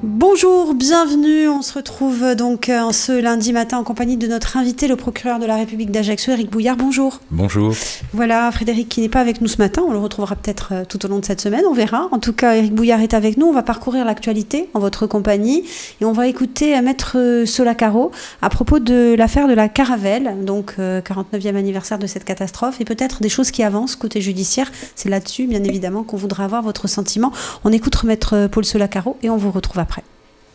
Bonjour, bienvenue. On se retrouve donc ce lundi matin en compagnie de notre invité, le procureur de la République d'Ajaccio, Éric Bouillard. Bonjour. Bonjour. Voilà, Frédéric qui n'est pas avec nous ce matin. On le retrouvera peut-être tout au long de cette semaine, on verra. En tout cas, Éric Bouillard est avec nous. On va parcourir l'actualité en votre compagnie et on va écouter Maître Solacaro à propos de l'affaire de la Caravelle, donc 49e anniversaire de cette catastrophe et peut-être des choses qui avancent côté judiciaire. C'est là-dessus, bien évidemment, qu'on voudra avoir votre sentiment. On écoute Maître Paul Solacaro et on vous retrouve après.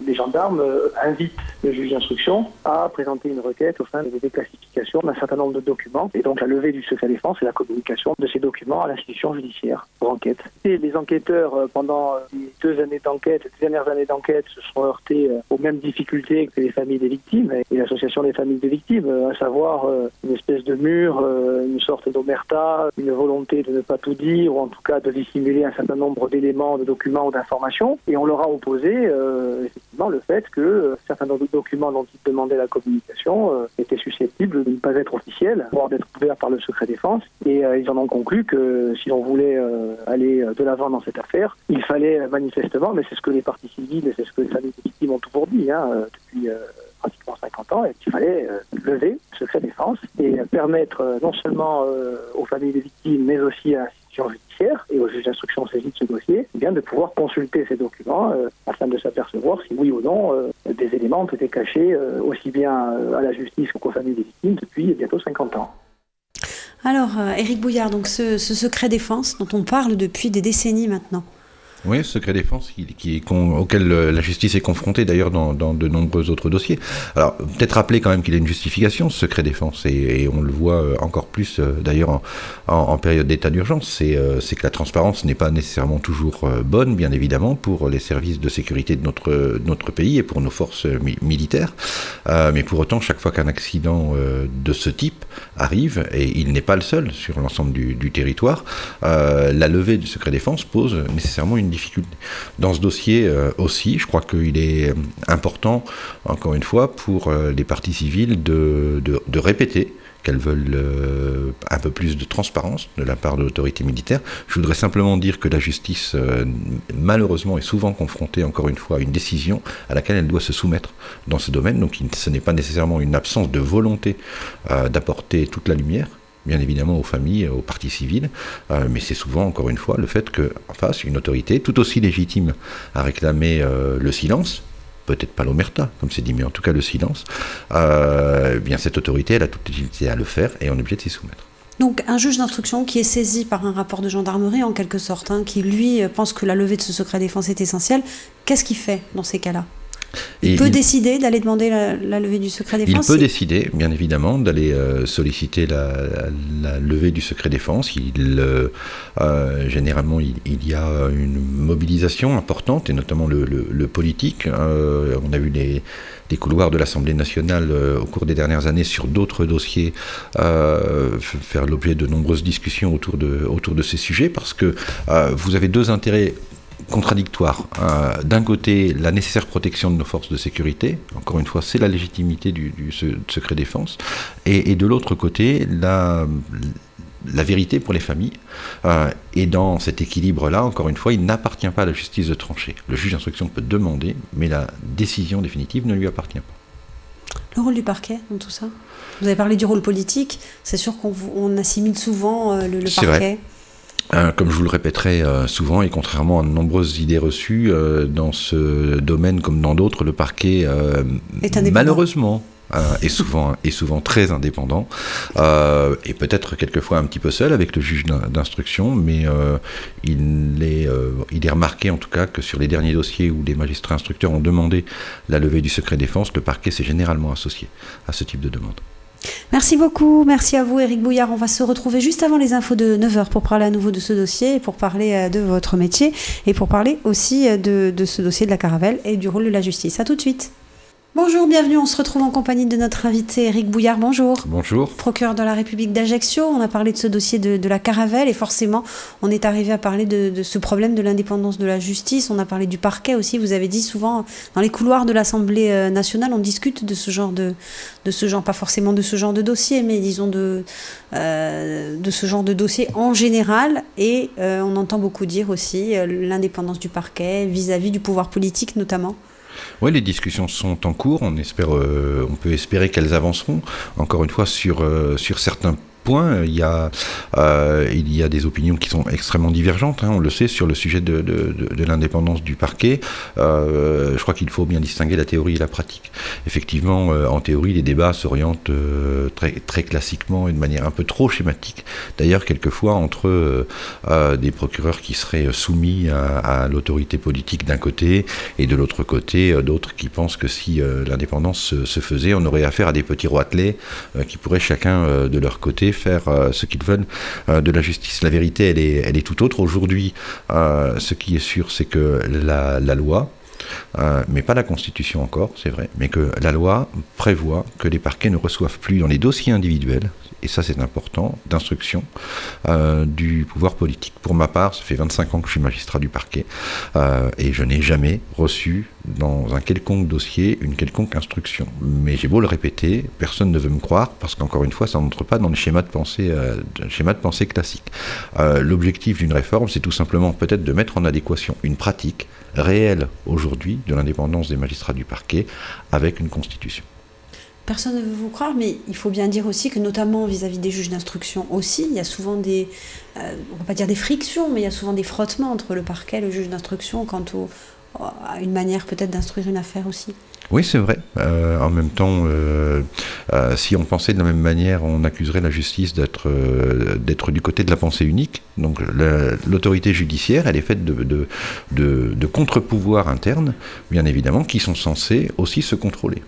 Les gendarmes invitent le juge d'instruction à présenter une requête au fin de déclassification d'un certain nombre de documents et donc la levée du secret défense et la communication de ces documents à l'institution judiciaire pour enquête. Et les enquêteurs, pendant les 2 années d'enquête, les dernières années d'enquête, se sont heurtés aux mêmes difficultés que les familles des victimes et l'association des familles des victimes, à savoir une espèce de mur, une sorte d'omerta, une volonté de ne pas tout dire ou en tout cas de dissimuler un certain nombre d'éléments, de documents ou d'informations. Et on leur a opposé le fait que certains documents dont ils demandaient la communication étaient susceptibles de ne pas être officiels, voire d'être couverts par le secret défense. Et ils en ont conclu que si l'on voulait aller de l'avant dans cette affaire, il fallait manifestement, mais c'est ce que les parties civiles et c'est ce que les familles des victimes ont toujours dit depuis pratiquement 50 ans, qu'il fallait lever le secret défense et permettre non seulement aux familles des victimes, mais aussi à l'institution judiciaire et au juge d'instruction saisi de ce dossier, de pouvoir consulter ces documents afin de s'apercevoir si oui ou non des éléments ont été cachés aussi bien à la justice qu'aux familles des victimes depuis bientôt 50 ans. Alors, Éric Bouillard, donc ce secret défense dont on parle depuis des décennies maintenant. Oui, secret défense auquel la justice est confrontée d'ailleurs dans de nombreux autres dossiers. Alors, peut-être rappeler quand même qu'il a une justification, ce secret défense, et on le voit encore plus d'ailleurs en période d'état d'urgence, c'est que la transparence n'est pas nécessairement toujours bonne, bien évidemment, pour les services de sécurité de notre pays et pour nos forces militaires. Mais pour autant, chaque fois qu'un accident de ce type arrive, et il n'est pas le seul sur l'ensemble du territoire, la levée du secret défense pose nécessairement une difficulté. Dans ce dossier aussi, je crois qu'il est important, encore une fois, pour les parties civiles de répéter qu'elles veulent un peu plus de transparence de la part de l'autorité militaire. Je voudrais simplement dire que la justice, malheureusement, est souvent confrontée, encore une fois, à une décision à laquelle elle doit se soumettre dans ce domaine. Donc ce n'est pas nécessairement une absence de volonté d'apporter toute la lumière, bien évidemment aux familles, aux parties civiles, mais c'est souvent, encore une fois, le fait qu'en face, une autorité tout aussi légitime à réclamer le silence, peut-être pas l'omerta, comme c'est dit, mais en tout cas le silence, bien cette autorité, elle a toute légitimité à le faire et on est obligé de s'y soumettre. Donc un juge d'instruction qui est saisi par un rapport de gendarmerie, en quelque sorte, qui lui pense que la levée de ce secret défense est essentielle, qu'est-ce qu'il fait dans ces cas-là ? Il peut décider d'aller demander la levée du secret défense. Il peut décider, bien évidemment, d'aller solliciter la levée du secret défense. Généralement, il y a une mobilisation importante, et notamment le politique. On a vu les couloirs de l'Assemblée nationale au cours des dernières années sur d'autres dossiers faire l'objet de nombreuses discussions autour de ces sujets, parce que vous avez 2 intérêts contradictoire. D'un côté, la nécessaire protection de nos forces de sécurité, encore une fois, c'est la légitimité du secret défense, et de l'autre côté, la vérité pour les familles. Et dans cet équilibre-là, encore une fois, il n'appartient pas à la justice de trancher. Le juge d'instruction peut demander, mais la décision définitive ne lui appartient pas. Le rôle du parquet dans tout ça ? Vous avez parlé du rôle politique, c'est sûr qu'on assimile souvent le parquet. Vrai. Comme je vous le répéterai souvent, et contrairement à de nombreuses idées reçues, dans ce domaine comme dans d'autres, le parquet, malheureusement, est souvent très indépendant, et peut-être quelquefois un petit peu seul avec le juge d'instruction, mais il est remarqué en tout cas que sur les derniers dossiers où les magistrats instructeurs ont demandé la levée du secret défense, le parquet s'est généralement associé à ce type de demande. Merci beaucoup, merci à vous Éric Bouillard. On va se retrouver juste avant les infos de 9h pour parler à nouveau de ce dossier, pour parler de votre métier et pour parler aussi de ce dossier de la Caravelle et du rôle de la justice. À tout de suite. Bonjour, bienvenue, on se retrouve en compagnie de notre invité Éric Bouillard, bonjour. Bonjour. Procureur de la République d'Ajaccio, on a parlé de ce dossier de la Caravelle et forcément on est arrivé à parler de ce problème de l'indépendance de la justice, on a parlé du parquet aussi, vous avez dit souvent dans les couloirs de l'Assemblée nationale on discute de ce genre pas forcément de ce genre de dossier, mais disons de ce genre de dossier en général et on entend beaucoup dire aussi l'indépendance du parquet vis-à-vis du pouvoir politique notamment. Oui, les discussions sont en cours. On peut espérer qu'elles avanceront. Encore une fois, sur certains points, il y a des opinions qui sont extrêmement divergentes, on le sait, sur le sujet de l'indépendance du parquet. Je crois qu'il faut bien distinguer la théorie et la pratique. Effectivement, en théorie, les débats s'orientent très, très classiquement et de manière un peu trop schématique, d'ailleurs quelquefois entre des procureurs qui seraient soumis à l'autorité politique d'un côté et de l'autre côté d'autres qui pensent que si l'indépendance se faisait, on aurait affaire à des petits roitelets qui pourraient chacun de leur côté faire ce qu'ils veulent de la justice. La vérité, elle est tout autre. Aujourd'hui, ce qui est sûr, c'est que la loi, mais pas la Constitution encore, c'est vrai, mais que la loi prévoit que les parquets ne reçoivent plus dans les dossiers individuels, et ça c'est important, d'instruction du pouvoir politique. Pour ma part, ça fait 25 ans que je suis magistrat du parquet, et je n'ai jamais reçu dans un quelconque dossier une quelconque instruction. Mais j'ai beau le répéter, personne ne veut me croire, parce qu'encore une fois, ça n'entre pas dans le schéma de pensée classique. L'objectif d'une réforme, c'est tout simplement peut-être de mettre en adéquation une pratique réelle aujourd'hui de l'indépendance des magistrats du parquet avec une constitution. Personne ne veut vous croire, mais il faut bien dire aussi que notamment vis-à-vis des juges d'instruction aussi, il y a souvent on ne va pas dire des frictions, mais il y a souvent des frottements entre le parquet et le juge d'instruction quant à une manière peut-être d'instruire une affaire aussi. Oui, c'est vrai. En même temps, si on pensait de la même manière, on accuserait la justice d'être du côté de la pensée unique. Donc l'autorité judiciaire, elle est faite de contre-pouvoirs internes, bien évidemment, qui sont censés aussi se contrôler.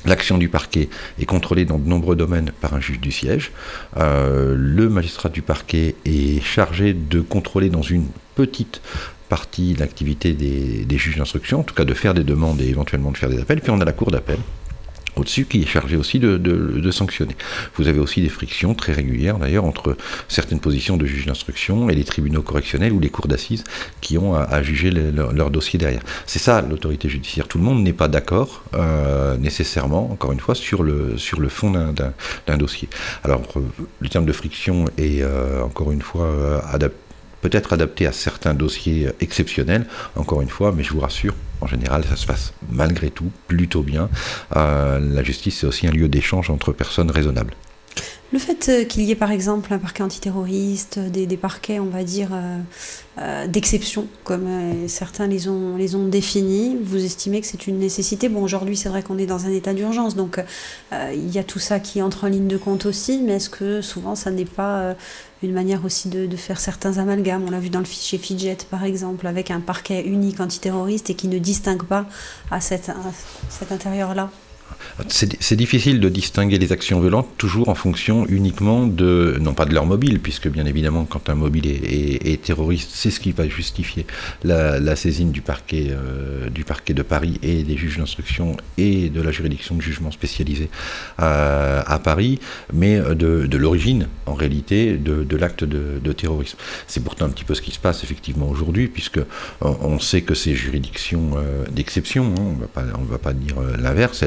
L'action du parquet est contrôlée dans de nombreux domaines par un juge du siège. Le magistrat du parquet est chargé de contrôler dans une petite partie l'activité des juges d'instruction, en tout cas de faire des demandes et éventuellement de faire des appels. Puis on a la cour d'appel au-dessus qui est chargée aussi de sanctionner. Vous avez aussi des frictions très régulières d'ailleurs entre certaines positions de juges d'instruction et les tribunaux correctionnels ou les cours d'assises qui ont à juger leur dossier derrière. C'est ça l'autorité judiciaire. Tout le monde n'est pas d'accord nécessairement, encore une fois, sur le fond d'un dossier. Alors le terme de friction est encore une fois peut-être adapté à certains dossiers exceptionnels, encore une fois, mais je vous rassure, en général, ça se passe malgré tout plutôt bien. La justice, c'est aussi un lieu d'échange entre personnes raisonnables. Le fait qu'il y ait par exemple un parquet antiterroriste, des parquets, on va dire, d'exception, comme certains les ont définis, vous estimez que c'est une nécessité? Bon, aujourd'hui, c'est vrai qu'on est dans un état d'urgence, donc il y a tout ça qui entre en ligne de compte aussi, mais est-ce que souvent ça n'est pas une manière aussi de faire certains amalgames? On l'a vu dans le fichier Fidjet, par exemple, avec un parquet unique antiterroriste et qui ne distingue pas à cet intérieur-là. C'est difficile de distinguer les actions violentes toujours en fonction uniquement non pas de leur mobile, puisque bien évidemment quand un mobile est terroriste, c'est ce qui va justifier la saisine du parquet de Paris et des juges d'instruction et de la juridiction de jugement spécialisée à Paris, mais de l'origine en réalité de l'acte de terrorisme. C'est pourtant un petit peu ce qui se passe effectivement aujourd'hui, puisque on sait que ces juridictions d'exception, on va pas dire l'inverse,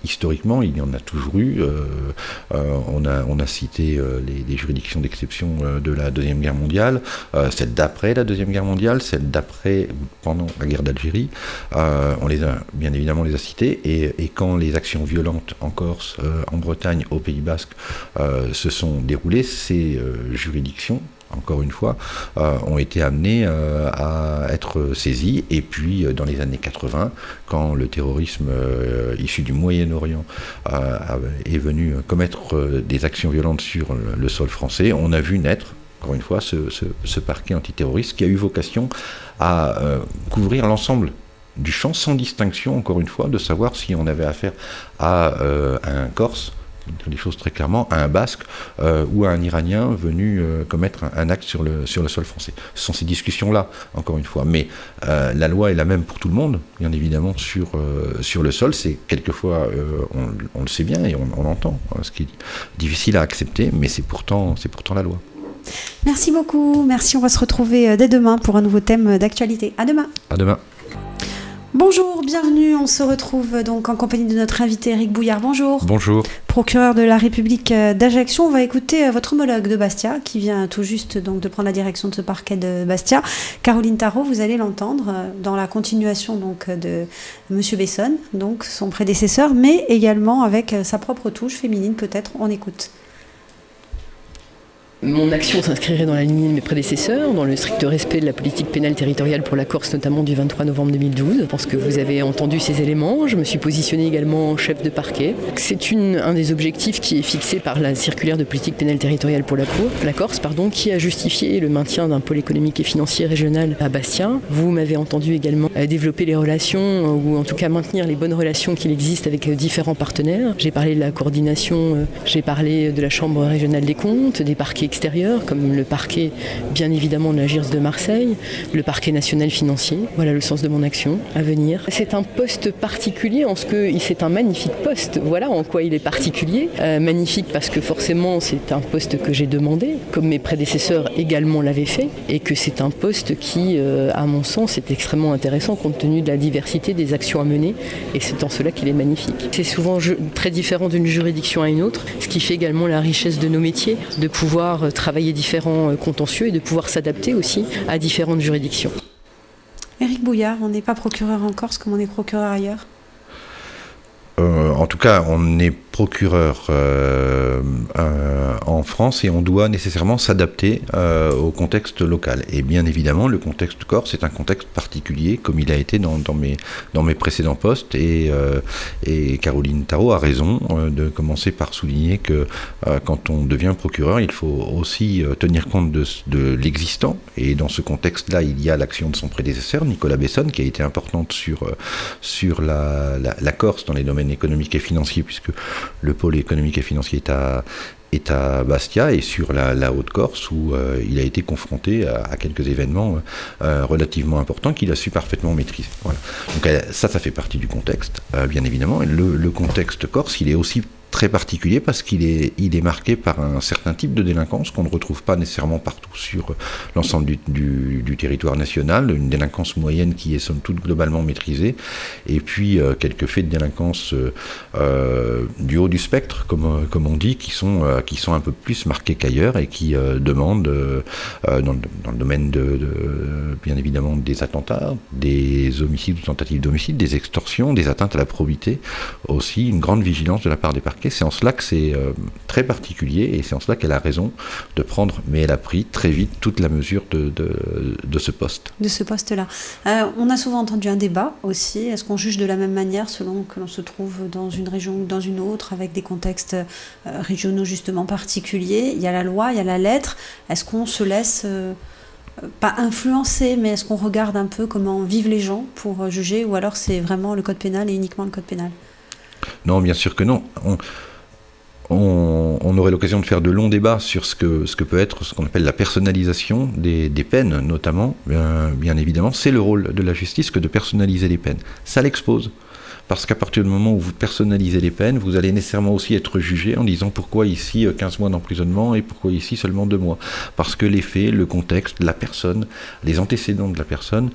historiquement, il y en a toujours eu. On a cité les juridictions d'exception de la Deuxième Guerre mondiale, celle d'après la Deuxième Guerre mondiale, celle d'après, pendant la guerre d'Algérie. On les a, bien évidemment, les a citées. Et quand les actions violentes en Corse, en Bretagne, au Pays Basque se sont déroulées, ces juridictions, encore une fois, ont été amenés à être saisis. Et puis, dans les années 80, quand le terrorisme issu du Moyen-Orient est venu commettre des actions violentes sur le sol français, on a vu naître, encore une fois, ce parquet antiterroriste qui a eu vocation à couvrir l'ensemble du champ, sans distinction, encore une fois, de savoir si on avait affaire à un Corse, les choses très clairement, à un Basque ou à un Iranien venu commettre un acte sur le sol français. Ce sont ces discussions-là, encore une fois. Mais la loi est la même pour tout le monde, bien évidemment, sur le sol. C'est quelquefois, on le sait bien et on l'entend, ce qui est difficile à accepter, mais c'est pourtant la loi. Merci beaucoup. Merci, on va se retrouver dès demain pour un nouveau thème d'actualité. À demain. À demain. Bonjour, bienvenue. On se retrouve donc en compagnie de notre invité Éric Bouillard. Bonjour. Bonjour. Procureur de la République d'Ajaccio. On va écouter votre homologue de Bastia qui vient tout juste donc de prendre la direction de ce parquet de Bastia. Caroline Tarot, vous allez l'entendre dans la continuation donc de Monsieur Bessonne, donc son prédécesseur, mais également avec sa propre touche féminine peut-être. On écoute. Mon action s'inscrirait dans la lignée de mes prédécesseurs, dans le strict respect de la politique pénale territoriale pour la Corse, notamment du 23 novembre 2012. Je pense que vous avez entendu ces éléments. Je me suis positionnée également en chef de parquet. C'est un des objectifs qui est fixé par la circulaire de politique pénale territoriale pour la Corse, qui a justifié le maintien d'un pôle économique et financier régional à Bastia. Vous m'avez entendu également développer les relations, ou en tout cas maintenir les bonnes relations qu'il existe avec différents partenaires. J'ai parlé de la coordination, j'ai parlé de la Chambre régionale des comptes, des parquets extérieurs, comme le parquet bien évidemment de la GIRS de Marseille, le parquet national financier. Voilà le sens de mon action à venir. C'est un poste particulier en ce que c'est un magnifique poste. Voilà en quoi il est particulier. Magnifique parce que forcément c'est un poste que j'ai demandé, comme mes prédécesseurs également l'avaient fait, et que c'est un poste qui, à mon sens, est extrêmement intéressant compte tenu de la diversité des actions à mener, et c'est en cela qu'il est magnifique. C'est souvent très différent d'une juridiction à une autre, ce qui fait également la richesse de nos métiers, de pouvoir travailler différents contentieux et de pouvoir s'adapter aussi à différentes juridictions. Éric Bouillard, on n'est pas procureur en Corse comme on est procureur ailleurs? En tout cas, on est procureur en France et on doit nécessairement s'adapter au contexte local. Et bien évidemment, le contexte corse est un contexte particulier, comme il a été dans mes précédents postes. Et Caroline Tarot a raison de commencer par souligner que quand on devient procureur, il faut aussi tenir compte de l'existant. Et dans ce contexte-là, il y a l'action de son prédécesseur, Nicolas Bessonne, qui a été importante sur la Corse dans les domaines économiques et financiers, puisque le pôle économique et financier est à Bastia, et sur la Haute-Corse où il a été confronté à quelques événements relativement importants qu'il a su parfaitement maîtriser. Voilà. Donc ça fait partie du contexte, bien évidemment. Et le contexte corse, il est aussi très particulier parce qu'il est marqué par un certain type de délinquance qu'on ne retrouve pas nécessairement partout sur l'ensemble du territoire national, une délinquance moyenne qui est somme toute globalement maîtrisée, et puis quelques faits de délinquance du haut du spectre, comme on dit, qui sont un peu plus marqués qu'ailleurs et qui demandent, dans le domaine bien évidemment des attentats, des homicides ou tentatives d'homicide, des extorsions, des atteintes à la probité, aussi une grande vigilance de la part des parquets. C'est en cela que c'est très particulier, et c'est en cela qu'elle a raison de prendre, mais elle a pris très vite toute la mesure de ce poste. De ce poste-là. On a souvent entendu un débat aussi. Est-ce qu'on juge de la même manière selon que l'on se trouve dans une région ou dans une autre, avec des contextes régionaux justement particuliers? Il y a la loi, il y a la lettre. Est-ce qu'on se laisse... pas influencer, mais est-ce qu'on regarde un peu comment vivent les gens pour juger, ou alors c'est vraiment le code pénal et uniquement le code pénal? Non, bien sûr que non. On aurait l'occasion de faire de longs débats sur ce que peut être ce qu'on appelle la personnalisation des peines, notamment. Bien évidemment, c'est le rôle de la justice que de personnaliser les peines. Ça l'expose. Parce qu'à partir du moment où vous personnalisez les peines, vous allez nécessairement aussi être jugé en disant pourquoi ici 15 mois d'emprisonnement et pourquoi ici seulement 2 mois. Parce que les faits, le contexte, la personne, les antécédents de la personne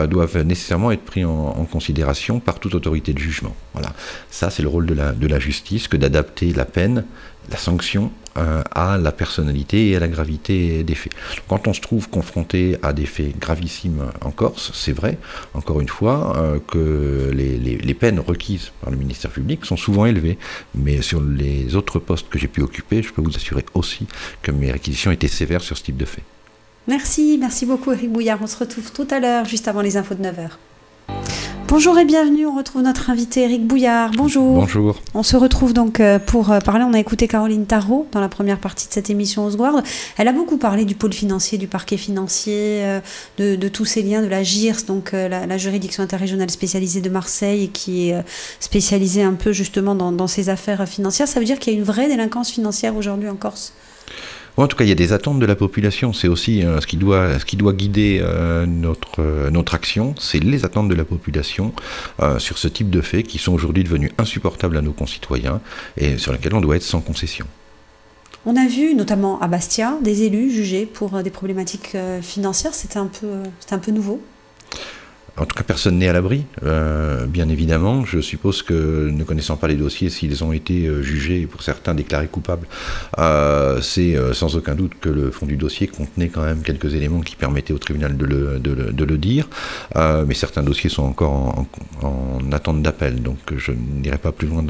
doivent nécessairement être pris en considération par toute autorité de jugement. Voilà. Ça, c'est le rôle de la justice, que d'adapter la peine, la sanction, à la personnalité et à la gravité des faits. Quand on se trouve confronté à des faits gravissimes en Corse, c'est vrai, encore une fois, que les peines requises par le ministère public sont souvent élevées, mais sur les autres postes que j'ai pu occuper, je peux vous assurer aussi que mes réquisitions étaient sévères sur ce type de faits. Merci beaucoup Éric Bouillard. On se retrouve tout à l'heure, juste avant les infos de 9h. Bonjour et bienvenue, on retrouve notre invité Éric Bouillard. Bonjour. Bonjour. On se retrouve donc pour parler, on a écouté Caroline Tarot dans la première partie de cette émission Osguard. Elle a beaucoup parlé du pôle financier, du parquet financier, de tous ces liens, de la GIRS, donc la juridiction interrégionale spécialisée de Marseille, qui est spécialisée un peu justement dans ces affaires financières. Ça veut dire qu'il y a une vraie délinquance financière aujourd'hui en Corse? En tout cas, il y a des attentes de la population. C'est aussi ce qui doit guider notre action. C'est les attentes de la population sur ce type de faits qui sont aujourd'hui devenus insupportables à nos concitoyens et sur lesquels on doit être sans concession. On a vu, notamment à Bastia, des élus jugés pour des problématiques financières. C'était un peu nouveau. En tout cas, personne n'est à l'abri, bien évidemment. Je suppose que, ne connaissant pas les dossiers, s'ils ont été jugés et pour certains déclarés coupables, c'est sans aucun doute que le fond du dossier contenait quand même quelques éléments qui permettaient au tribunal de le dire. Mais certains dossiers sont encore en attente d'appel, donc je n'irai pas plus loin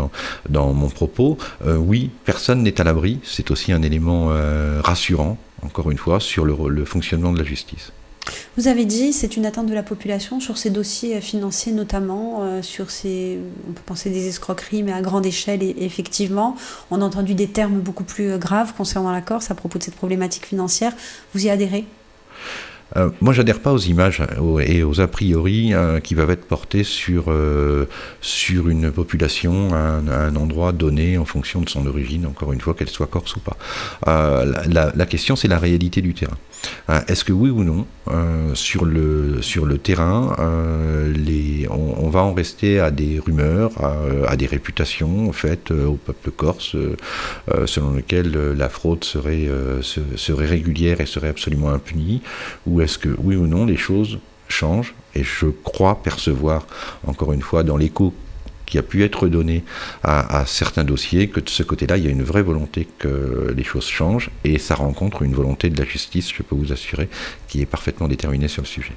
dans mon propos. Oui, personne n'est à l'abri. C'est aussi un élément rassurant, encore une fois, sur le fonctionnement de la justice. Vous avez dit c'est une attente de la population sur ces dossiers financiers notamment, sur ces, on peut penser des escroqueries mais à grande échelle et effectivement. On a entendu des termes beaucoup plus graves concernant la Corse à propos de cette problématique financière. Vous y adhérez ? Moi, j'adhère pas aux images et aux a priori qui peuvent être portés sur une population, un endroit donné en fonction de son origine, encore une fois, qu'elle soit corse ou pas. La question, c'est la réalité du terrain. Est-ce que oui ou non, sur le terrain, on va en rester à des rumeurs, à des réputations faites au peuple corse, selon lesquelles la fraude serait régulière et serait absolument impunie, ou est-ce que oui ou non les choses changent? Et je crois percevoir, encore une fois, dans l'écho qui a pu être donné à certains dossiers, que de ce côté-là, il y a une vraie volonté que les choses changent, et ça rencontre une volonté de la justice, je peux vous assurer, qui est parfaitement déterminée sur le sujet.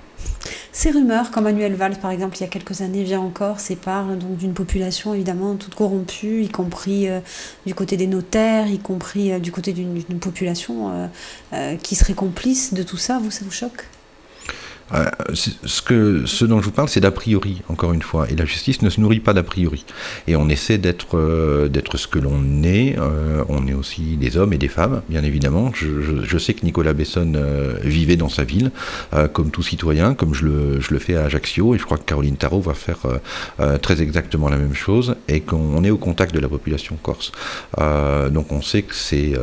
Ces rumeurs, comme Manuel Valls, par exemple, il y a quelques années, vient encore, parle donc d'une population évidemment toute corrompue, y compris du côté des notaires, y compris du côté d'une population qui serait complice de tout ça. Vous, ça vous choque ? Ce dont je vous parle, c'est d'a priori, encore une fois, et la justice ne se nourrit pas d'a priori. Et on essaie d'être ce que l'on est. On est aussi des hommes et des femmes, bien évidemment. Je sais que Nicolas Besson vivait dans sa ville, comme tout citoyen, comme je le fais à Ajaccio, et je crois que Caroline Tarot va faire très exactement la même chose, et qu'on est au contact de la population corse. Donc on sait que ces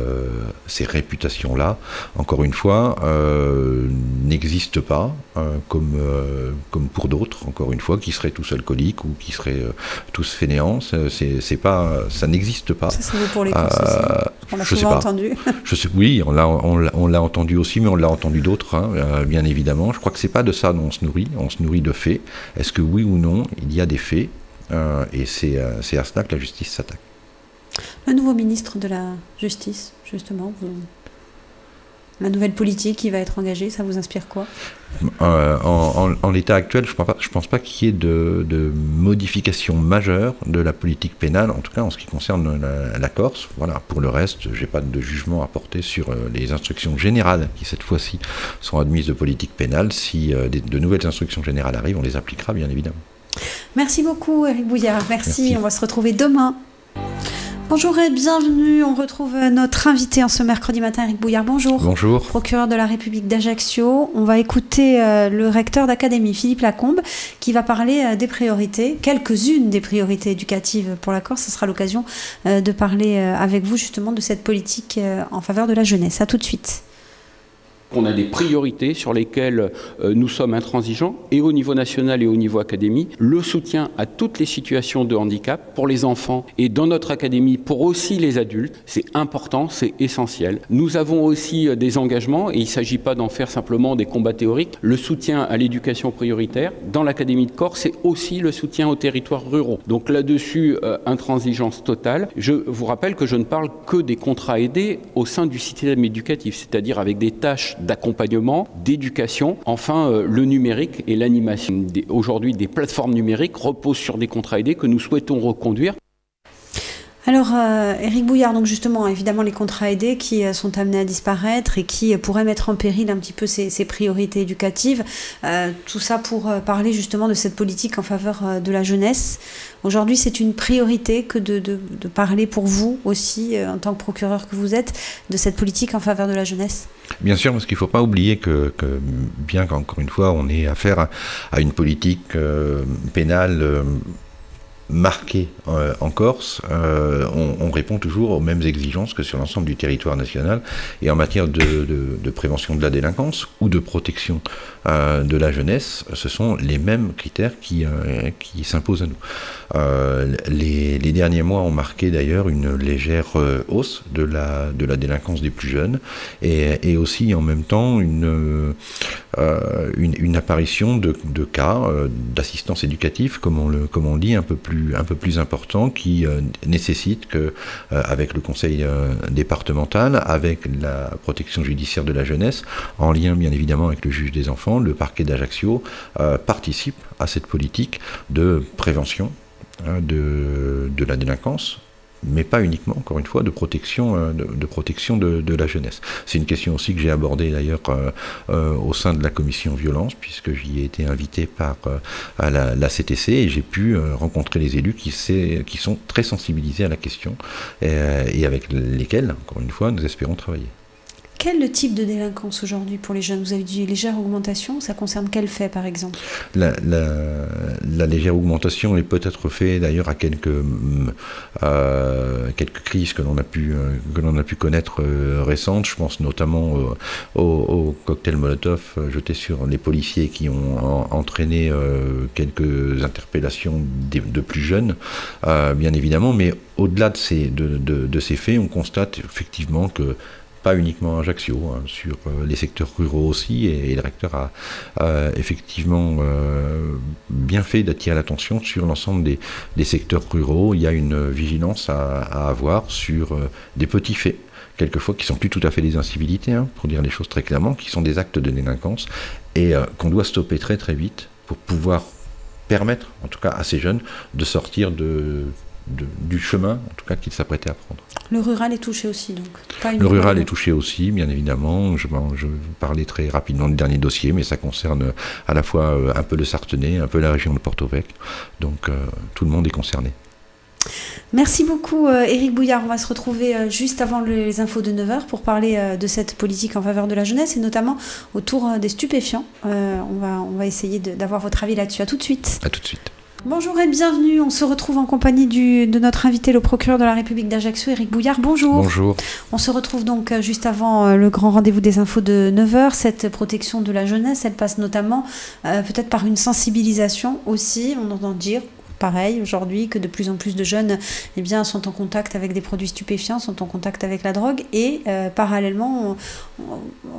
réputations-là, encore une fois, n'existent pas. Comme pour d'autres, encore une fois, qui seraient tous alcooliques ou qui seraient tous fainéants, ça n'existe pas. Ça vaut pour les Corses aussi. On l'a souvent entendu. Oui, on l'a entendu aussi, mais on l'a entendu d'autres, bien évidemment. Je crois que c'est pas de ça dont on se nourrit de faits. Est-ce que oui ou non, il y a des faits, et c'est à cela que la justice s'attaque. Le nouveau ministre de la Justice, justement, la nouvelle politique qui va être engagée, ça vous inspire quoi ? En l'état actuel, je ne pense pas qu'il y ait de modification majeure de la politique pénale, en tout cas en ce qui concerne la Corse. Voilà. Pour le reste, je n'ai pas de jugement à porter sur les instructions générales qui, cette fois-ci, sont admises de politique pénale. Si de nouvelles instructions générales arrivent, on les appliquera, bien évidemment. Merci beaucoup, Éric Bouillard. Merci. On va se retrouver demain. Bonjour et bienvenue, on retrouve notre invité en ce mercredi matin, Éric Bouillard. Bonjour. Bonjour. Procureur de la République d'Ajaccio. On va écouter le recteur d'académie, Philippe Lacombe, qui va parler des priorités, quelques-unes des priorités éducatives pour la Corse. Ce sera l'occasion de parler avec vous justement de cette politique en faveur de la jeunesse. À tout de suite. On a des priorités sur lesquelles nous sommes intransigeants, et au niveau national et au niveau académie, le soutien à toutes les situations de handicap pour les enfants et dans notre académie pour aussi les adultes, c'est important, c'est essentiel. Nous avons aussi des engagements, et il ne s'agit pas d'en faire simplement des combats théoriques. Le soutien à l'éducation prioritaire dans l'académie de Corse, c'est aussi le soutien aux territoires ruraux. Donc là-dessus, intransigeance totale. Je vous rappelle que je ne parle que des contrats aidés au sein du système éducatif, c'est-à-dire avec des tâches d'accompagnement, d'éducation. Enfin, le numérique et l'animation. Aujourd'hui, des plateformes numériques reposent sur des contrats aidés que nous souhaitons reconduire. Alors, Éric Bouillard, donc justement, évidemment, les contrats aidés qui sont amenés à disparaître et qui pourraient mettre en péril un petit peu ces priorités éducatives. Tout ça pour parler justement de cette politique en faveur de la jeunesse. Aujourd'hui, c'est une priorité que de parler pour vous aussi, en tant que procureur que vous êtes, de cette politique en faveur de la jeunesse. Bien sûr, parce qu'il ne faut pas oublier que bien qu'encore une fois, on ait affaire à une politique pénale marqué en Corse, on répond toujours aux mêmes exigences que sur l'ensemble du territoire national, et en matière de prévention de la délinquance ou de protection de la jeunesse, ce sont les mêmes critères qui s'imposent à nous. Les derniers mois ont marqué d'ailleurs une légère hausse de la délinquance des plus jeunes, et aussi en même temps une apparition de cas d'assistance éducative, comme on dit, un peu plus important, qui nécessite que, avec le conseil départemental, avec la protection judiciaire de la jeunesse, en lien bien évidemment avec le juge des enfants, le parquet d'Ajaccio participe à cette politique de prévention de la délinquance, mais pas uniquement, encore une fois, de protection de la jeunesse. C'est une question aussi que j'ai abordée d'ailleurs au sein de la commission violence, puisque j'y ai été invité par la CTC, et j'ai pu rencontrer les élus qui sont très sensibilisés à la question, et avec lesquels, encore une fois, nous espérons travailler. Quel type de délinquance aujourd'hui pour les jeunes? Vous avez dit une légère augmentation, ça concerne quel fait par exemple? La légère augmentation est peut-être faite d'ailleurs à quelques crises que l'on a pu connaître récentes. Je pense notamment au cocktail Molotov jeté sur les policiers qui ont entraîné quelques interpellations de plus jeunes, bien évidemment, mais au-delà de ces faits, on constate effectivement que pas uniquement à Ajaccio, sur les secteurs ruraux aussi, et le recteur a effectivement bien fait d'attirer l'attention sur l'ensemble des secteurs ruraux. Il y a une vigilance à avoir sur des petits faits, quelquefois qui sont plus tout à fait des incivilités, pour dire les choses très clairement, qui sont des actes de délinquance, et qu'on doit stopper très très vite pour pouvoir permettre, en tout cas à ces jeunes, de sortir du chemin, en tout cas, qu'ils s'apprêtaient à prendre. Le rural est touché aussi, donc le rural est touché aussi, bien évidemment. Je parlais très rapidement du dernier dossier, mais ça concerne à la fois un peu le Sartenay, un peu la région de Porto Vecchio, donc tout le monde est concerné. Merci beaucoup Éric Bouillard. On va se retrouver juste avant les infos de 9h pour parler de cette politique en faveur de la jeunesse, et notamment autour des stupéfiants. On va essayer d'avoir votre avis là-dessus. À tout de suite. À tout de suite. Bonjour et bienvenue, on se retrouve en compagnie de notre invité, le procureur de la République d'Ajaccio, Éric Bouillard. Bonjour. Bonjour. On se retrouve donc juste avant le grand rendez-vous des infos de 9h. Cette protection de la jeunesse, elle passe notamment peut-être par une sensibilisation aussi. On entend dire, pareil aujourd'hui, que de plus en plus de jeunes sont en contact avec des produits stupéfiants, sont en contact avec la drogue, et parallèlement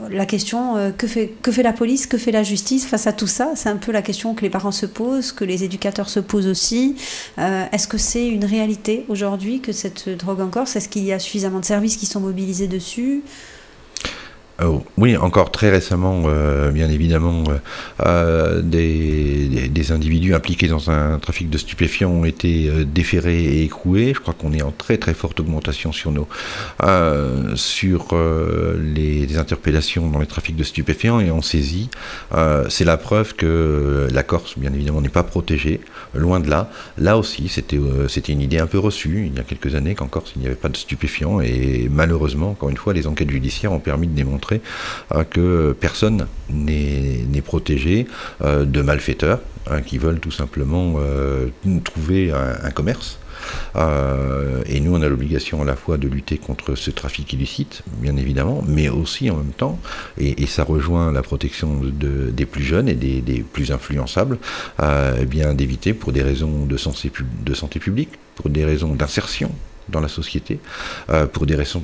la question que fait la police, que fait la justice face à tout ça? C'est un peu la question que les parents se posent, que les éducateurs se posent aussi. Est-ce que c'est une réalité aujourd'hui que cette drogue en Corse? Est-ce qu'il y a suffisamment de services qui sont mobilisés dessus? Oui, encore très récemment, bien évidemment, des individus impliqués dans un trafic de stupéfiants ont été déférés et écroués. Je crois qu'on est en très très forte augmentation sur les interpellations dans les trafics de stupéfiants et en saisie. C'est la preuve que la Corse, bien évidemment, n'est pas protégée, loin de là. Là aussi, c'était une idée un peu reçue il y a quelques années qu'en Corse il n'y avait pas de stupéfiants, et malheureusement, encore une fois, les enquêtes judiciaires ont permis de démontrer que personne n'est protégé de malfaiteurs qui veulent tout simplement trouver un commerce. Et nous, on a l'obligation à la fois de lutter contre ce trafic illicite, bien évidemment, mais aussi en même temps, et ça rejoint la protection des plus jeunes et des plus influençables, d'éviter, pour des raisons de santé publique, pour des raisons d'insertion dans la société, pour des raisons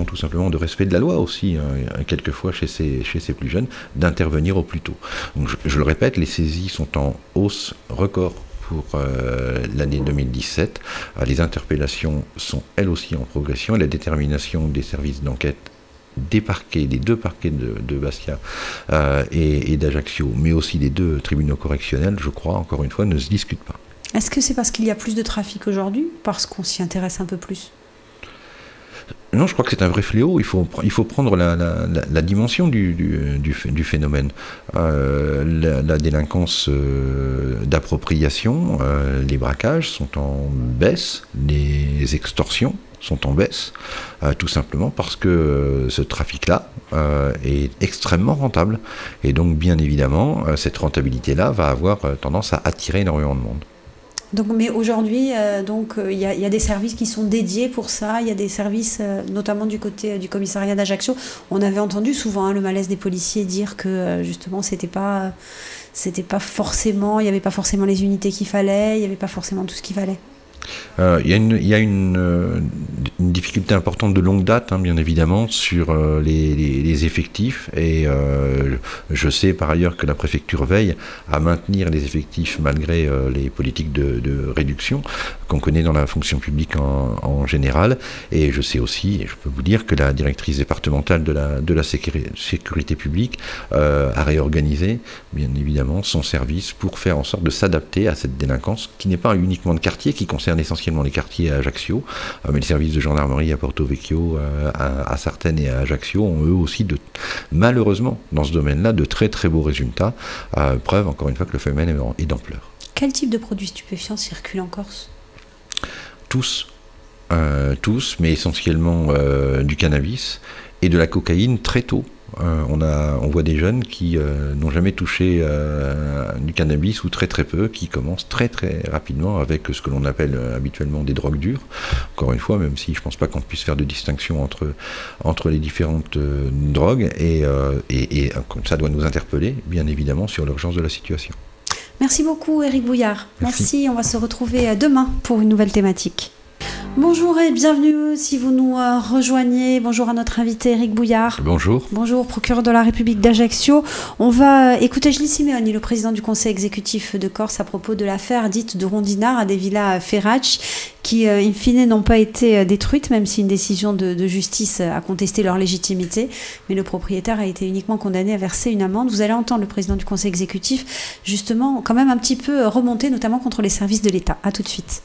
tout simplement de respect de la loi aussi, quelquefois chez ces plus jeunes, d'intervenir au plus tôt. Donc je le répète, les saisies sont en hausse record pour l'année 2017. Les interpellations sont elles aussi en progression, et la détermination des services d'enquête des deux parquets de Bastia et d'Ajaccio, mais aussi des deux tribunaux correctionnels, je crois, encore une fois, ne se discute pas. Est-ce que c'est parce qu'il y a plus de trafic aujourd'hui, parce qu'on s'y intéresse un peu plus? Non, je crois que c'est un vrai fléau. Il faut prendre la dimension du phénomène. La délinquance d'appropriation, les braquages sont en baisse, les extorsions sont en baisse, tout simplement parce que ce trafic-là est extrêmement rentable. Et donc, bien évidemment, cette rentabilité-là va avoir tendance à attirer énormément de monde. Donc, mais aujourd'hui, il y a des services qui sont dédiés pour ça. Il y a des services, notamment du côté du commissariat d'Ajaccio. On avait entendu souvent le malaise des policiers dire que justement, c'était pas forcément, il n'y avait pas forcément les unités qu'il fallait, il n'y avait pas forcément tout ce qu'il fallait. Il y a une difficulté importante de longue date, bien évidemment, sur les effectifs, et je sais par ailleurs que la préfecture veille à maintenir les effectifs malgré les politiques de réduction qu'on connaît dans la fonction publique en général, et je sais aussi, et je peux vous dire que la directrice départementale de la sécurité publique a réorganisé, bien évidemment, son service pour faire en sorte de s'adapter à cette délinquance qui n'est pas uniquement de quartier, qui concerne essentiellement les quartiers à Ajaccio, mais les services de gendarmerie à Porto Vecchio, à Sartène et à Ajaccio ont eux aussi, malheureusement, dans ce domaine-là, de très très beaux résultats, preuve encore une fois que le phénomène est d'ampleur. Quel type de produits stupéfiants circulent en Corse ? Tous, mais essentiellement du cannabis et de la cocaïne très tôt. On voit des jeunes qui n'ont jamais touché du cannabis ou très très peu, qui commencent très très rapidement avec ce que l'on appelle habituellement des drogues dures. Encore une fois, même si je ne pense pas qu'on puisse faire de distinction entre les différentes drogues, et ça doit nous interpeller, bien évidemment, sur l'urgence de la situation. Merci beaucoup Éric Bouillard. Merci, on va se retrouver demain pour une nouvelle thématique. Bonjour et bienvenue si vous nous rejoignez. Bonjour à notre invité Éric Bouillard. Bonjour. Bonjour, procureur de la République d'Ajaccio. On va écouter Gilles Simeoni, le président du conseil exécutif de Corse, à propos de l'affaire dite de Rondinard à des villas Ferrac, qui in fine n'ont pas été détruites, même si une décision de justice a contesté leur légitimité. Mais le propriétaire a été uniquement condamné à verser une amende. Vous allez entendre le président du conseil exécutif, justement, quand même un petit peu remonter, notamment contre les services de l'État. À tout de suite.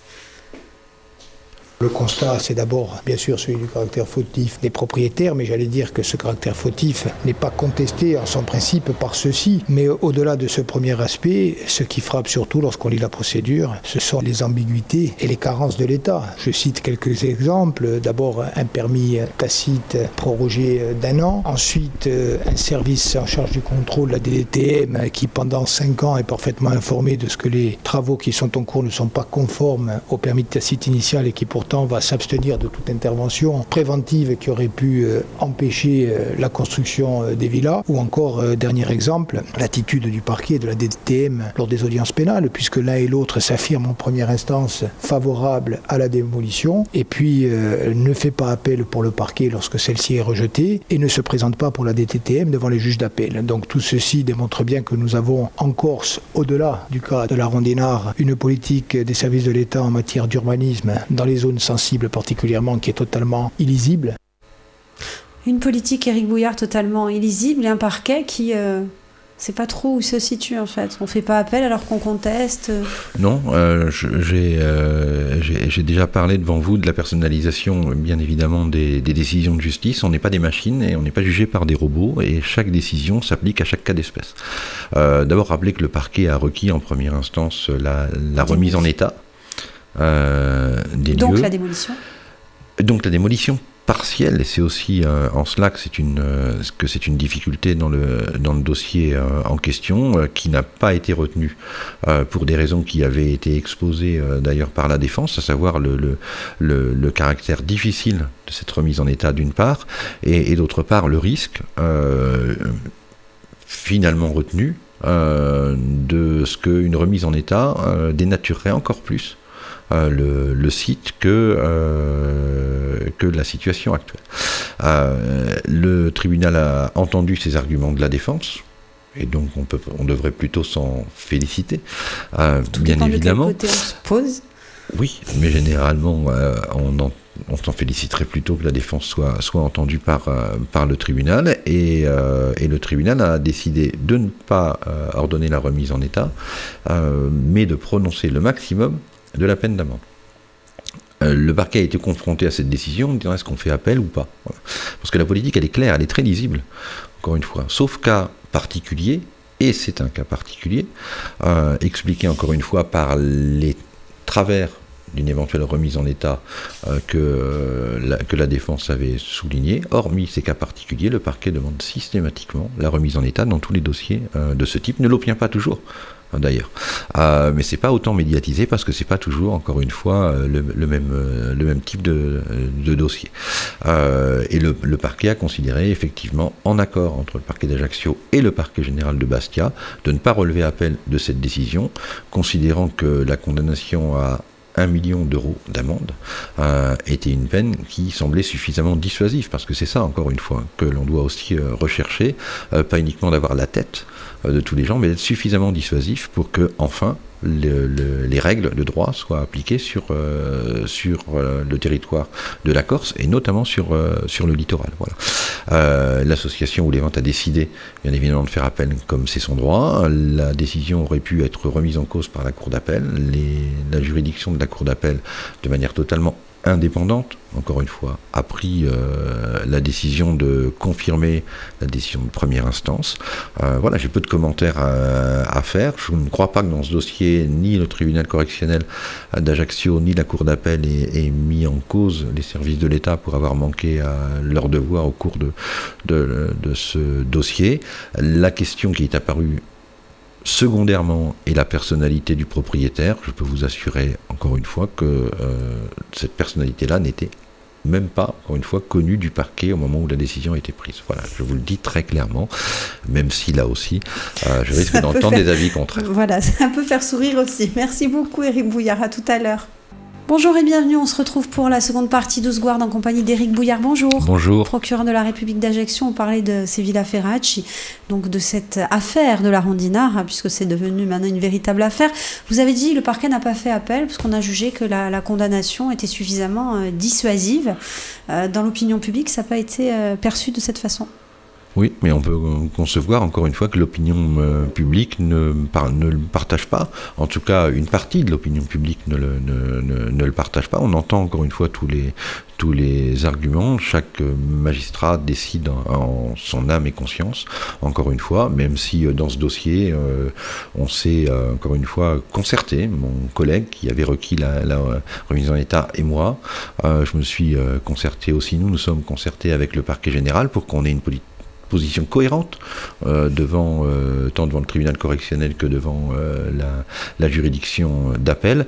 Le constat, c'est d'abord, bien sûr, celui du caractère fautif des propriétaires, mais j'allais dire que ce caractère fautif n'est pas contesté en son principe par ceux-ci. Mais au-delà de ce premier aspect, ce qui frappe surtout lorsqu'on lit la procédure, ce sont les ambiguïtés et les carences de l'État. Je cite quelques exemples. D'abord, un permis tacite prorogé d'1 an. Ensuite, un service en charge du contrôle, la DDTM, qui pendant 5 ans est parfaitement informé de ce que les travaux qui sont en cours ne sont pas conformes au permis tacite initial et qui pourtant va s'abstenir de toute intervention préventive qui aurait pu empêcher la construction des villas. Ou encore, dernier exemple, l'attitude du parquet et de la DDTM lors des audiences pénales, puisque l'un et l'autre s'affirment en première instance favorables à la démolition, et puis ne fait pas appel pour le parquet lorsque celle-ci est rejetée, et ne se présente pas pour la DDTM devant les juges d'appel. Donc tout ceci démontre bien que nous avons en Corse, au-delà du cas de la Rondinard, une politique des services de l'État en matière d'urbanisme dans les zones sensibles particulièrement qui est totalement illisible. Une politique, Éric Bouillard, totalement illisible, et un parquet qui sait pas trop où se situe en fait. On fait pas appel alors qu'on conteste. Non, j'ai déjà parlé devant vous de la personnalisation, bien évidemment, des décisions de justice. On n'est pas des machines et on n'est pas jugé par des robots, et chaque décision s'applique à chaque cas d'espèce. D'abord, rappeler que le parquet a requis en première instance la remise en état des Donc lieux. La démolition. Donc la démolition partielle, et c'est aussi en cela que c'est une difficulté dans le dossier en question, qui n'a pas été retenue pour des raisons qui avaient été exposées d'ailleurs par la défense, à savoir le caractère difficile de cette remise en état d'une part, et d'autre part le risque finalement retenu de ce qu'une remise en état dénaturerait encore plus le site que la situation actuelle. Le tribunal a entendu ces arguments de la défense, et donc on devrait plutôt s'en féliciter, bien évidemment. De quel côté on se pose. Oui, mais généralement on s'en féliciterait plutôt que la défense soit entendue par le tribunal, et le tribunal a décidé de ne pas ordonner la remise en état, mais de prononcer le maximum de la peine d'amende. Le parquet a été confronté à cette décision en disant est-ce qu'on fait appel ou pas, voilà. Parce que la politique elle est claire, elle est très lisible, encore une fois, sauf cas particulier, et c'est un cas particulier, expliqué encore une fois par les travers d'une éventuelle remise en état que la défense avait souligné. Hormis ces cas particuliers, le parquet demande systématiquement la remise en état dans tous les dossiers de ce type, ne l'obtient pas toujours, d'ailleurs. Mais c'est pas autant médiatisé parce que c'est pas toujours, encore une fois, le même type de dossier. Et le parquet a considéré effectivement, en accord entre le parquet d'Ajaccio et le parquet général de Bastia, de ne pas relever appel de cette décision, considérant que la condamnation à 1 million d'euros d'amende était une peine qui semblait suffisamment dissuasive, parce que c'est ça, encore une fois, que l'on doit aussi rechercher, pas uniquement d'avoir la tête de tous les gens, mais d'être suffisamment dissuasif pour que, enfin, les règles de droit soient appliquées sur le territoire de la Corse et notamment sur le littoral. Voilà. L'association Oulevante a décidé bien évidemment de faire appel comme c'est son droit. La décision aurait pu être remise en cause par la Cour d'appel. La juridiction de la Cour d'appel, de manière totalement indépendante, encore une fois, a pris la décision de confirmer la décision de première instance. Voilà, j'ai peu de commentaires à faire. Je ne crois pas que dans ce dossier, ni le tribunal correctionnel d'Ajaccio, ni la Cour d'appel aient mis en cause les services de l'État pour avoir manqué à leur devoir au cours de ce dossier. La question qui est apparue secondairement est la personnalité du propriétaire. Je peux vous assurer encore une fois que cette personnalité-là n'était même pas, encore une fois, connue du parquet au moment où la décision a été prise. Voilà, je vous le dis très clairement, même si là aussi, je risque d'entendre des avis contraires. Voilà, ça peut faire sourire aussi. Merci beaucoup Éric Bouillard, à tout à l'heure. Bonjour et bienvenue, on se retrouve pour la seconde partie de Sguard en compagnie d'Éric Bouillard. Bonjour. Bonjour. Procureur de la République d'Ajaccio, on parlait de Sevilla Ferracci, donc de cette affaire de la Rondinard, puisque c'est devenu maintenant une véritable affaire. Vous avez dit que le parquet n'a pas fait appel, parce qu'on a jugé que la condamnation était suffisamment dissuasive. Dans l'opinion publique, ça n'a pas été perçu de cette façon. Oui, mais on peut concevoir encore une fois que l'opinion publique ne le partage pas. En tout cas, une partie de l'opinion publique ne le partage pas. On entend encore une fois tous les arguments. Chaque magistrat décide en son âme et conscience, encore une fois, même si dans ce dossier, on s'est encore une fois concerté. Mon collègue qui avait requis la remise en état et moi, je me suis concerté aussi. Nous sommes concertés avec le parquet général pour qu'on ait une position cohérente tant devant le tribunal correctionnel que devant la juridiction d'appel.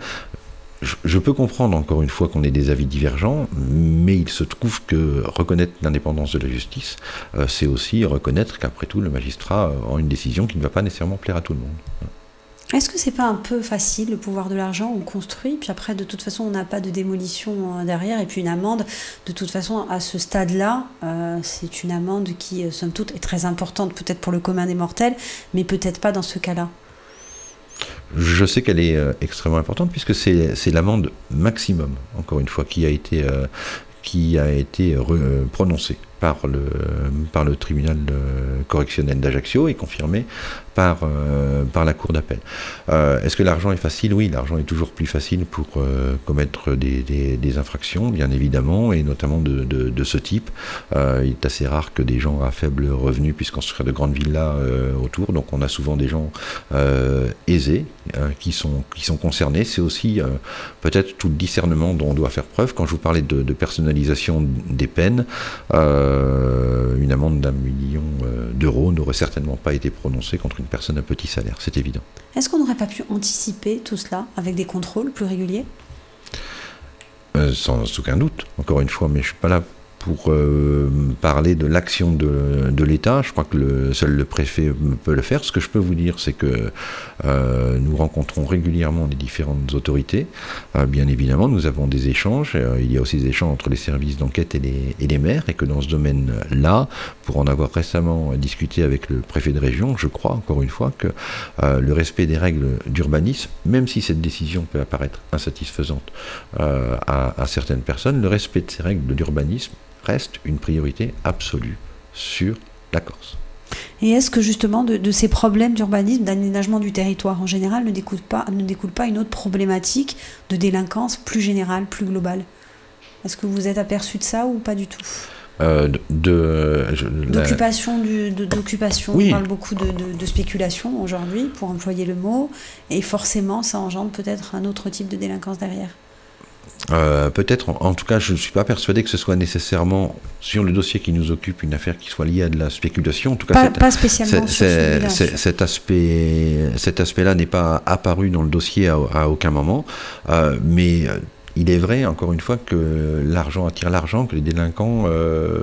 Je peux comprendre encore une fois qu'on ait des avis divergents, mais il se trouve que reconnaître l'indépendance de la justice, c'est aussi reconnaître qu'après tout, le magistrat a une décision qui ne va pas nécessairement plaire à tout le monde. Est-ce que c'est pas un peu facile, le pouvoir de l'argent, on construit, puis après de toute façon on n'a pas de démolition derrière, et puis une amende, de toute façon à ce stade-là, c'est une amende qui, somme toute, est très importante, peut-être pour le commun des mortels, mais peut-être pas dans ce cas-là. Je sais qu'elle est extrêmement importante, puisque c'est l'amende maximum, encore une fois, qui a été prononcée par le tribunal correctionnel d'Ajaccio et confirmée par la cour d'appel. Est-ce que l'argent est facile? Oui, l'argent est toujours plus facile pour commettre des infractions, bien évidemment, et notamment de ce type. Il est assez rare que des gens à faible revenu puissent construire de grandes villas autour, donc on a souvent des gens aisés qui sont concernés. C'est aussi peut-être tout le discernement dont on doit faire preuve. Quand je vous parlais de personnalisation des peines, une amende d'1 million d'euros n'aurait certainement pas été prononcée contre une personne à petit salaire, c'est évident. Est-ce qu'on n'aurait pas pu anticiper tout cela avec des contrôles plus réguliers? Sans aucun doute, encore une fois, mais je ne suis pas là pour parler de l'action de l'État. Je crois que seul le préfet peut le faire. Ce que je peux vous dire, c'est que nous rencontrons régulièrement les différentes autorités. Bien évidemment, nous avons des échanges. Il y a aussi des échanges entre les services d'enquête et les maires, et que dans ce domaine-là, pour en avoir récemment discuté avec le préfet de région, je crois, encore une fois, que le respect des règles d'urbanisme, même si cette décision peut apparaître insatisfaisante à certaines personnes, le respect de ces règles d'urbanisme reste une priorité absolue sur la Corse. Et est-ce que justement de ces problèmes d'urbanisme, d'aménagement du territoire en général, ne découle pas une autre problématique de délinquance plus générale, plus globale? Est-ce que vous êtes aperçu de ça ou pas du tout? D'occupation, oui. On parle beaucoup de spéculation aujourd'hui, pour employer le mot, et forcément ça engendre peut-être un autre type de délinquance derrière. Peut-être, en tout cas, je ne suis pas persuadé que ce soit nécessairement sur le dossier qui nous occupe une affaire qui soit liée à de la spéculation. En tout cas, pas spécialement sur celui-là. Cet aspect-là n'est pas apparu dans le dossier à aucun moment, mais il est vrai, encore une fois, que l'argent attire l'argent, que les délinquants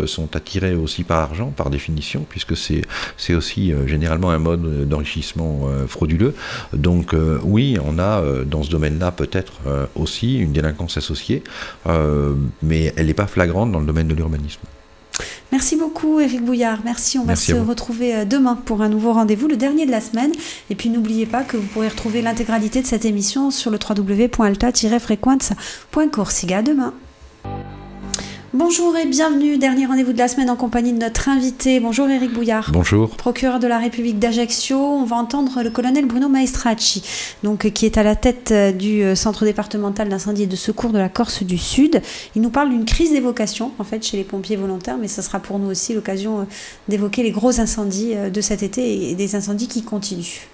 sont attirés aussi par l'argent, par définition, puisque c'est aussi généralement un mode d'enrichissement frauduleux. Donc oui, on a dans ce domaine-là peut-être aussi une délinquance associée, mais elle n'est pas flagrante dans le domaine de l'urbanisme. Merci beaucoup Éric Bouillard, merci, on va se retrouver demain pour un nouveau rendez-vous, le dernier de la semaine, et puis n'oubliez pas que vous pourrez retrouver l'intégralité de cette émission sur le www.alta-frequenza.corsica. À demain. Bonjour et bienvenue, dernier rendez-vous de la semaine en compagnie de notre invité. Bonjour Éric Bouillard. Bonjour. Procureur de la République d'Ajaccio. On va entendre le colonel Bruno Maestracci, donc, qui est à la tête du Centre départemental d'incendie et de secours de la Corse du Sud. Il nous parle d'une crise des vocations, en fait, chez les pompiers volontaires, mais ce sera pour nous aussi l'occasion d'évoquer les gros incendies de cet été et des incendies qui continuent.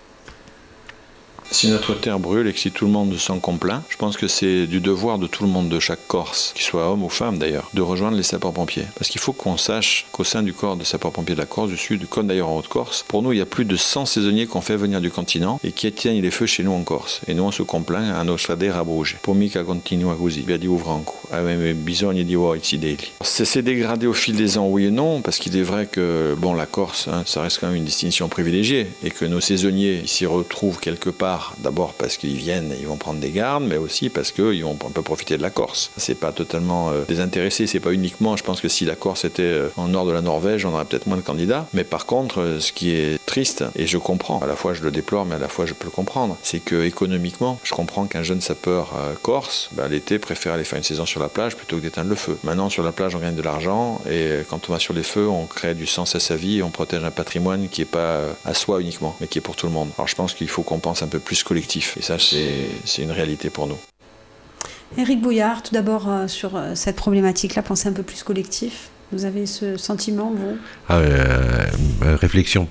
Si notre terre brûle et que si tout le monde s'en complaint, je pense que c'est du devoir de tout le monde, de chaque Corse, qu'il soit homme ou femme d'ailleurs, de rejoindre les sapeurs-pompiers. Parce qu'il faut qu'on sache qu'au sein du corps de sapeurs-pompiers de la Corse du Sud, comme d'ailleurs en Haute-Corse, pour nous il y a plus de 100 saisonniers qu'on fait venir du continent et qui éteignent les feux chez nous en Corse. Et nous on se complaint a nostra terra bruge. Pour mica continua così, via di Uvranco, aveva bisogno di voi deli. Ça s'est dégradé au fil des ans, oui et non, parce qu'il est vrai que bon, la Corse, ça reste quand même une destination privilégiée et que nos saisonniers s'y retrouvent quelque part. D'abord parce qu'ils viennent et ils vont prendre des gardes, mais aussi parce qu'ils vont un peu profiter de la Corse. C'est pas totalement désintéressé, c'est pas uniquement, je pense que si la Corse était en nord de la Norvège, on aurait peut-être moins de candidats. Mais par contre, ce qui est triste, et je comprends, à la fois je le déplore, mais à la fois je peux le comprendre, c'est que économiquement, je comprends qu'un jeune sapeur corse, l'été préfère aller faire une saison sur la plage plutôt que d'éteindre le feu. Maintenant, sur la plage, on gagne de l'argent, et quand on va sur les feux, on crée du sens à sa vie, et on protège un patrimoine qui est pas à soi uniquement, mais qui est pour tout le monde. Alors je pense qu'il faut qu'on pense un peu plus collectif. Et ça, c'est une réalité pour nous. Éric Bouillard, tout d'abord sur cette problématique-là, penser un peu plus collectif. Vous avez ce sentiment, vous ? Réflexion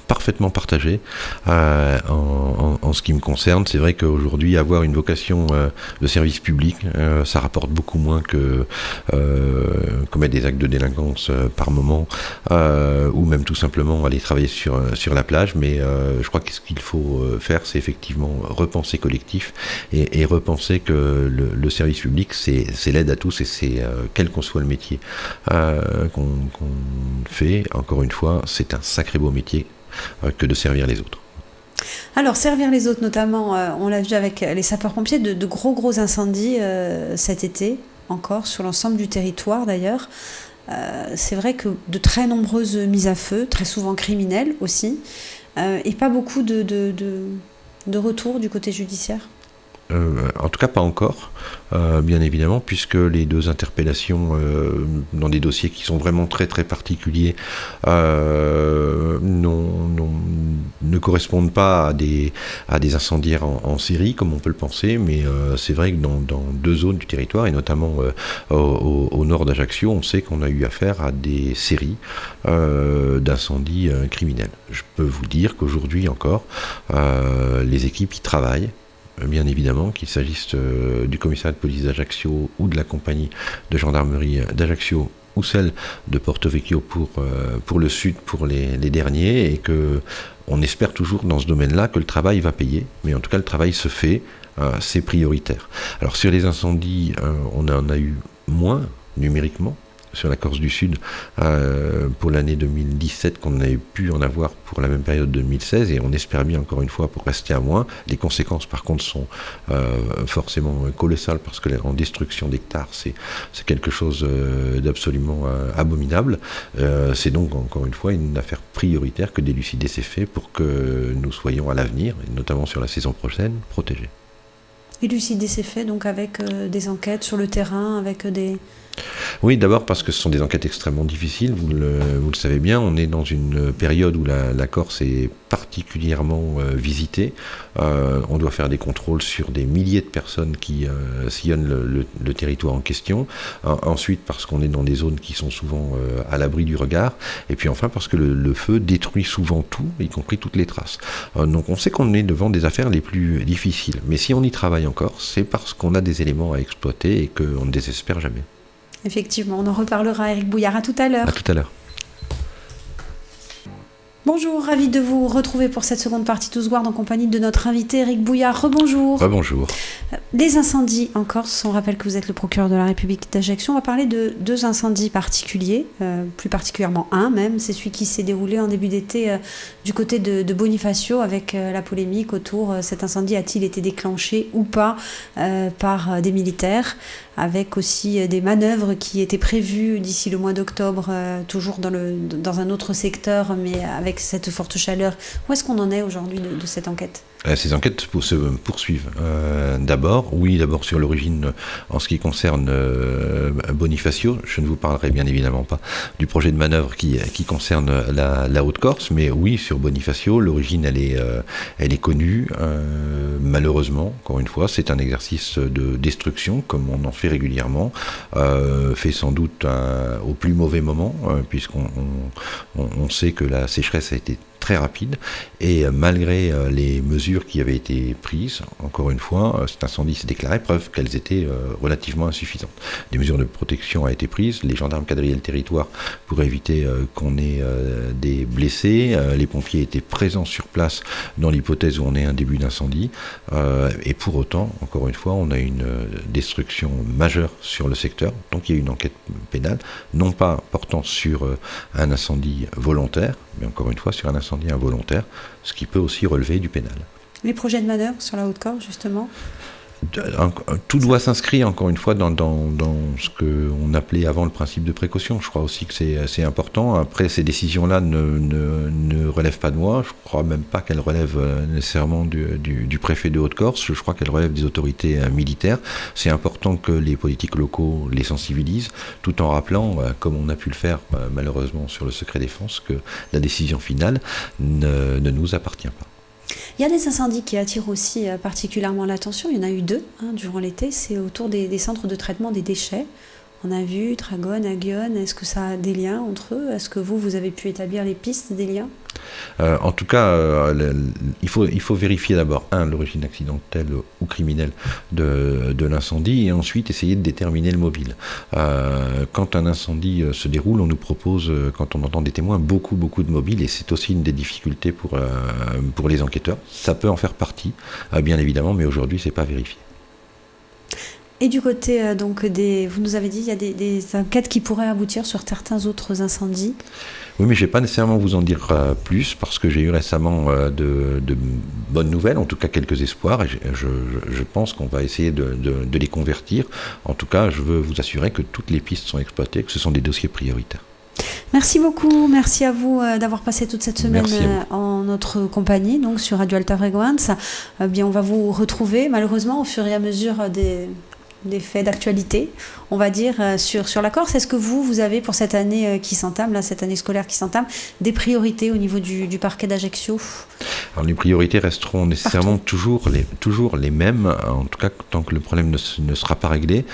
parfaitement partagée. En ce qui me concerne, c'est vrai qu'aujourd'hui, avoir une vocation de service public, ça rapporte beaucoup moins que commettre des actes de délinquance par moment, ou même tout simplement aller travailler sur la plage. Mais je crois que ce qu'il faut faire, c'est effectivement repenser collectif et repenser que le service public, c'est l'aide à tous et c'est quel qu'en soit le métier qu'on fait, encore une fois, c'est un sacré beau métier que de servir les autres. Alors, servir les autres, notamment, on l'a vu avec les sapeurs-pompiers, de gros incendies cet été, encore, sur l'ensemble du territoire d'ailleurs. C'est vrai que de très nombreuses mises à feu, très souvent criminelles aussi, et pas beaucoup de retours du côté judiciaire. En tout cas pas encore, bien évidemment, puisque les deux interpellations dans des dossiers qui sont vraiment très particuliers ne correspondent pas à des incendiaires en série, comme on peut le penser, mais c'est vrai que dans deux zones du territoire, et notamment au nord d'Ajaccio, on sait qu'on a eu affaire à des séries d'incendies criminels. Je peux vous dire qu'aujourd'hui encore, les équipes y travaillent, bien évidemment, qu'il s'agisse du commissariat de police d'Ajaccio ou de la compagnie de gendarmerie d'Ajaccio ou celle de Porto Vecchio pour le sud, pour les derniers, et que on espère toujours dans ce domaine-là que le travail va payer, mais en tout cas le travail se fait, c'est prioritaire. Alors sur les incendies, on en a eu moins numériquement sur la Corse du Sud pour l'année 2017 qu'on avait pu en avoir pour la même période 2016, et on espère bien encore une fois pour rester à moins. Les conséquences par contre sont forcément colossales, parce que en destruction d'hectares c'est quelque chose d'absolument abominable. C'est donc encore une fois une affaire prioritaire que d'élucider ces faits pour que nous soyons à l'avenir, et notamment sur la saison prochaine, protégés. Élucider ces faits donc avec des enquêtes sur le terrain, avec des Oui, d'abord parce que ce sont des enquêtes extrêmement difficiles, vous le savez bien, on est dans une période où la Corse est particulièrement visitée, on doit faire des contrôles sur des milliers de personnes qui sillonnent le territoire en question, ensuite parce qu'on est dans des zones qui sont souvent à l'abri du regard, et puis enfin parce que le feu détruit souvent tout, y compris toutes les traces. Donc on sait qu'on est devant des affaires les plus difficiles, mais si on y travaille encore, c'est parce qu'on a des éléments à exploiter et qu'on ne désespère jamais. Effectivement, on en reparlera, Éric Bouillard. À tout à l'heure. À tout à l'heure. Bonjour, ravi de vous retrouver pour cette seconde partie d'Ousguard en compagnie de notre invité Éric Bouillard. Rebonjour. Rebonjour. Les incendies en Corse, on rappelle que vous êtes le procureur de la République d'Ajaccio. On va parler de 2 incendies particuliers, plus particulièrement un même. C'est celui qui s'est déroulé en début d'été du côté de Bonifacio avec la polémique autour cet incendie a-t-il été déclenché ou pas par des militaires, avec aussi des manœuvres qui étaient prévues d'ici le mois d'octobre, toujours dans un autre secteur, mais avec cette forte chaleur. Où est-ce qu'on en est aujourd'hui de cette enquête ? Ces enquêtes se poursuivent. D'abord sur l'origine en ce qui concerne Bonifacio. Je ne vous parlerai bien évidemment pas du projet de manœuvre qui concerne la Haute-Corse, mais oui, sur Bonifacio, l'origine elle est connue. Malheureusement, encore une fois, c'est un exercice de destruction, comme on en fait régulièrement, fait sans doute au plus mauvais moment, puisqu'on sait que la sécheresse a été très rapide, et malgré les mesures qui avaient été prises, encore une fois, cet incendie s'est déclaré, preuve qu'elles étaient relativement insuffisantes. Des mesures de protection ont été prises, les gendarmes quadrillaient le territoire pour éviter qu'on ait des blessés, les pompiers étaient présents sur place dans l'hypothèse où on ait un début d'incendie, et pour autant, encore une fois, on a une destruction majeure sur le secteur, donc il y a une enquête pénale, non pas portant sur un incendie volontaire, mais encore une fois sur un incendie involontaire, ce qui peut aussi relever du pénal. Les projets de manœuvre sur la Haute-Corse, justement ? Tout doit s'inscrire, encore une fois, dans ce qu'on appelait avant le principe de précaution. Je crois aussi que c'est important. Après, ces décisions-là ne relèvent pas de moi. Je ne crois même pas qu'elles relèvent nécessairement du préfet de Haute-Corse. Je crois qu'elles relèvent des autorités militaires. C'est important que les politiques locaux les sensibilisent, tout en rappelant, comme on a pu le faire malheureusement sur le secret défense, que la décision finale ne nous appartient pas. Il y a des incendies qui attirent aussi particulièrement l'attention. Il y en a eu 2 durant l'été. C'est autour des centres de traitement des déchets. On a vu Tragone, Aguillon. Est-ce que ça a des liens entre eux ? Est-ce que vous avez pu établir les pistes des liens ? En tout cas, il faut vérifier d'abord, l'origine accidentelle ou criminelle de l'incendie, et ensuite essayer de déterminer le mobile. Quand un incendie se déroule, on nous propose, quand on entend des témoins, beaucoup de mobiles, et c'est aussi une des difficultés pour les enquêteurs. Ça peut en faire partie, bien évidemment, mais aujourd'hui, c'est pas vérifié. Et du côté vous nous avez dit, il y a des enquêtes qui pourraient aboutir sur certains autres incendies. Oui, mais je ne vais pas nécessairement vous en dire plus, parce que j'ai eu récemment de bonnes nouvelles, en tout cas quelques espoirs, et je pense qu'on va essayer de les convertir. En tout cas, je veux vous assurer que toutes les pistes sont exploitées, que ce sont des dossiers prioritaires. Merci beaucoup, merci à vous d'avoir passé toute cette semaine en notre compagnie, donc sur Radio Alta Frequenza. Bien, on va vous retrouver malheureusement au fur et à mesure des faits d'actualité, on va dire, sur la Corse. Est-ce que vous avez pour cette année qui s'entame, cette année scolaire qui s'entame, des priorités au niveau du parquet d'Ajaccio ? Alors les priorités resteront nécessairement toujours les mêmes, en tout cas tant que le problème ne sera pas réglé,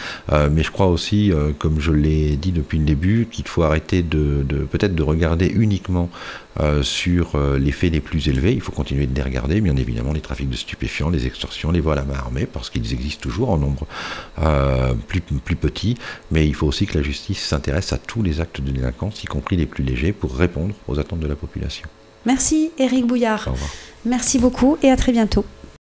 mais je crois aussi, comme je l'ai dit depuis le début, qu'il faut arrêter peut-être de regarder uniquement sur les faits les plus élevés. Il faut continuer de les regarder, bien évidemment, les trafics de stupéfiants, les extorsions, les vols à main armée, parce qu'ils existent toujours en nombre plus petit, mais il faut aussi que la justice s'intéresse à tous les actes de délinquance, y compris les plus légers, pour répondre aux attentes de la population. Merci Éric Bouillard. Au revoir. Merci beaucoup et à très bientôt.